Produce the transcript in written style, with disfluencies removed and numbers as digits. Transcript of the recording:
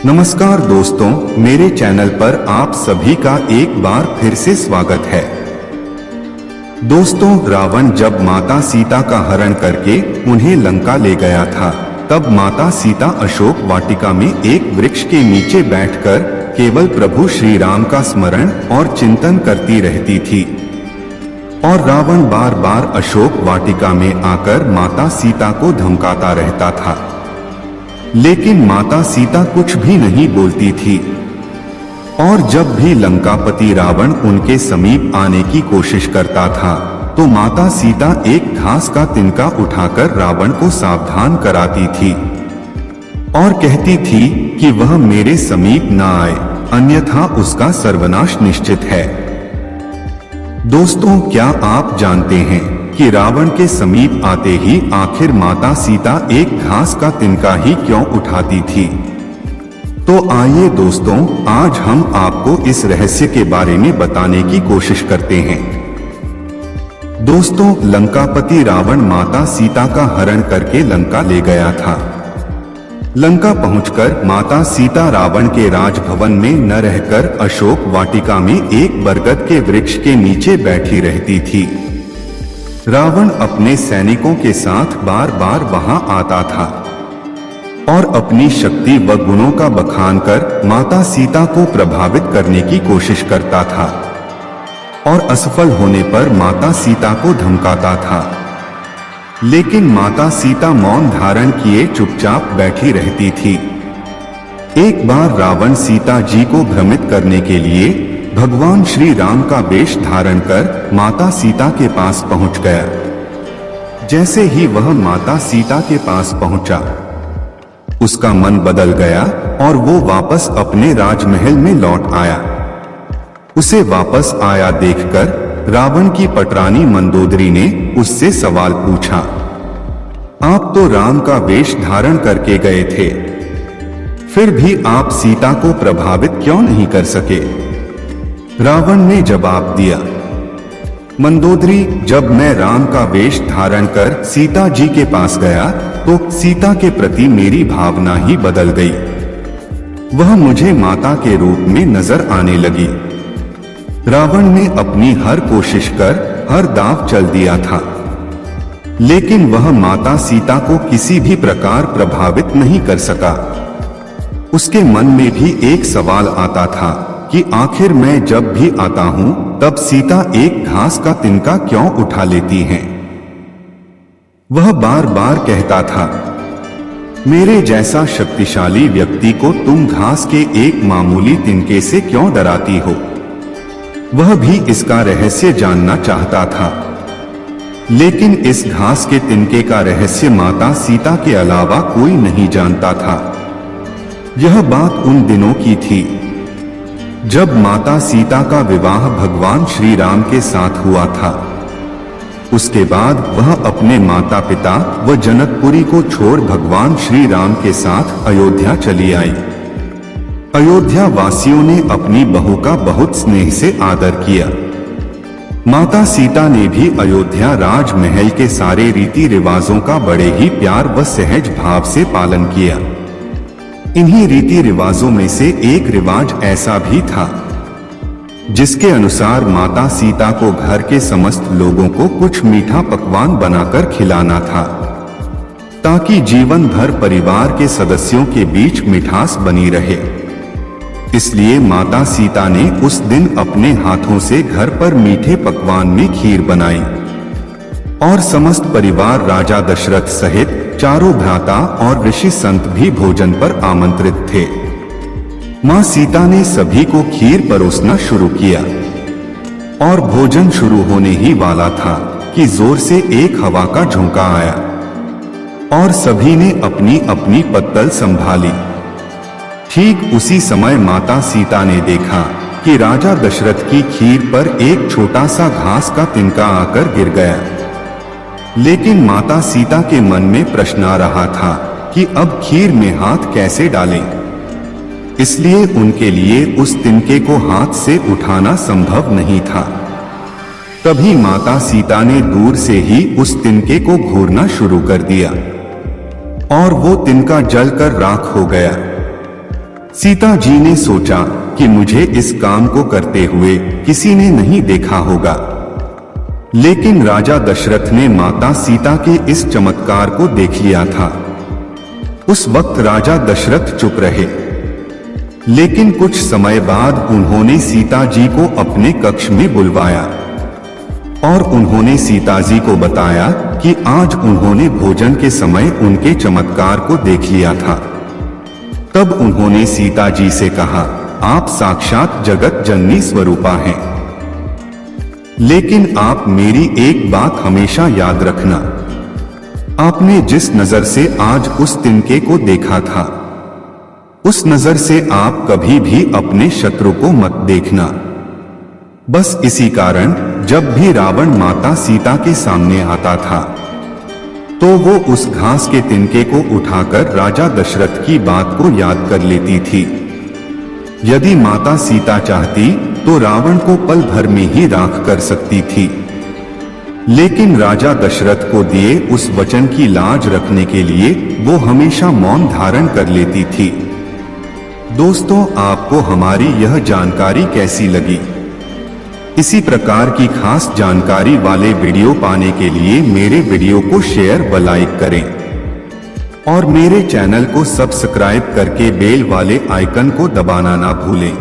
नमस्कार दोस्तों, मेरे चैनल पर आप सभी का एक बार फिर से स्वागत है। दोस्तों, रावण जब माता सीता का हरण करके उन्हें लंका ले गया था, तब माता सीता अशोक वाटिका में एक वृक्ष के नीचे बैठकर केवल प्रभु श्री राम का स्मरण और चिंतन करती रहती थी। और रावण बार बार अशोक वाटिका में आकर माता सीता को धमकाता रहता था, लेकिन माता सीता कुछ भी नहीं बोलती थी। और जब भी लंकापति रावण उनके समीप आने की कोशिश करता था, तो माता सीता एक घास का तिनका उठाकर रावण को सावधान कराती थी और कहती थी कि वह मेरे समीप न आए, अन्यथा उसका सर्वनाश निश्चित है। दोस्तों, क्या आप जानते हैं कि रावण के समीप आते ही आखिर माता सीता एक घास का तिनका ही क्यों उठाती थी? तो आइए दोस्तों, आज हम आपको इस रहस्य के बारे में बताने की कोशिश करते हैं। दोस्तों, लंकापति रावण माता सीता का हरण करके लंका ले गया था। लंका पहुंचकर माता सीता रावण के राजभवन में न रहकर अशोक वाटिका में एक बरगद के वृक्ष के नीचे बैठी रहती थी। रावण अपने सैनिकों के साथ बार बार वहां आता था और अपनी शक्ति व गुणों का बखान कर माता सीता को प्रभावित करने की कोशिश करता था और असफल होने पर माता सीता को धमकाता था। लेकिन माता सीता मौन धारण किए चुपचाप बैठी रहती थी। एक बार रावण सीता जी को भ्रमित करने के लिए भगवान श्री राम का वेश धारण कर माता सीता के पास पहुंच गया। जैसे ही वह माता सीता के पास पहुंचा, उसका मन बदल गया और वो वापस अपने राजमहल में लौट आया। उसे वापस आया देखकर रावण की पटरानी मंदोदरी ने उससे सवाल पूछा, आप तो राम का वेश धारण करके गए थे, फिर भी आप सीता को प्रभावित क्यों नहीं कर सके? रावण ने जवाब दिया, मंदोदरी, जब मैं राम का वेश धारण कर सीता जी के पास गया तो सीता के प्रति मेरी भावना ही बदल गई। वह मुझे माता के रूप में नजर आने लगी। रावण ने अपनी हर कोशिश कर हर दांव चल दिया था, लेकिन वह माता सीता को किसी भी प्रकार प्रभावित नहीं कर सका। उसके मन में भी एक सवाल आता था कि आखिर मैं जब भी आता हूं तब सीता एक घास का तिनका क्यों उठा लेती हैं? वह बार बार कहता था, मेरे जैसा शक्तिशाली व्यक्ति को तुम घास के एक मामूली तिनके से क्यों डराती हो? वह भी इसका रहस्य जानना चाहता था, लेकिन इस घास के तिनके का रहस्य माता सीता के अलावा कोई नहीं जानता था। यह बात उन दिनों की थी जब माता सीता का विवाह भगवान श्री राम के साथ हुआ था। उसके बाद वह अपने माता पिता व जनकपुरी को छोड़ भगवान श्री राम के साथ अयोध्या चली आई। अयोध्या वासियों ने अपनी बहू का बहुत स्नेह से आदर किया। माता सीता ने भी अयोध्या राजमहल के सारे रीति रिवाजों का बड़े ही प्यार व सहज भाव से पालन किया। इन्हीं रीति रिवाजों में से एक रिवाज ऐसा भी था जिसके अनुसार माता सीता को घर के समस्त लोगों को कुछ मीठा पकवान बनाकर खिलाना था, ताकि जीवन भर परिवार के सदस्यों के बीच मिठास बनी रहे। इसलिए माता सीता ने उस दिन अपने हाथों से घर पर मीठे पकवान में खीर बनाई और समस्त परिवार राजा दशरथ सहित चारों भ्राता और ऋषि संत भी भोजन पर आमंत्रित थे। मां सीता ने सभी को खीर परोसना शुरू किया और भोजन शुरू होने ही वाला था कि जोर से एक हवा का झोंका आया और सभी ने अपनी अपनी पत्तल संभाली। ठीक उसी समय माता सीता ने देखा कि राजा दशरथ की खीर पर एक छोटा सा घास का तिनका आकर गिर गया। लेकिन माता सीता के मन में प्रश्न आ रहा था कि अब खीर में हाथ कैसे डालें। इसलिए उनके लिए उस तिनके को हाथ से उठाना संभव नहीं था। तभी माता सीता ने दूर से ही उस तिनके को घूरना शुरू कर दिया और वो तिनका जलकर राख हो गया। सीता जी ने सोचा कि मुझे इस काम को करते हुए किसी ने नहीं देखा होगा, लेकिन राजा दशरथ ने माता सीता के इस चमत्कार को देख लिया था। उस वक्त राजा दशरथ चुप रहे, लेकिन कुछ समय बाद उन्होंने सीता जी को अपने कक्ष में बुलवाया और उन्होंने सीता जी को बताया कि आज उन्होंने भोजन के समय उनके चमत्कार को देख लिया था। तब उन्होंने सीता जी से कहा, आप साक्षात जगत जननी स्वरूपा हैं, लेकिन आप मेरी एक बात हमेशा याद रखना। आपने जिस नजर से आज उस तिनके को देखा था, उस नजर से आप कभी भी अपने शत्रु को मत देखना। बस इसी कारण जब भी रावण माता सीता के सामने आता था, तो वो उस घास के तिनके को उठाकर राजा दशरथ की बात को याद कर लेती थी। यदि माता सीता चाहती तो रावण को पल भर में ही राख कर सकती थी, लेकिन राजा दशरथ को दिए उस वचन की लाज रखने के लिए वो हमेशा मौन धारण कर लेती थी। दोस्तों, आपको हमारी यह जानकारी कैसी लगी? इसी प्रकार की खास जानकारी वाले वीडियो पाने के लिए मेरे वीडियो को शेयर व लाइक करें और मेरे चैनल को सब्सक्राइब करके बेल वाले आइकन को दबाना ना भूलें।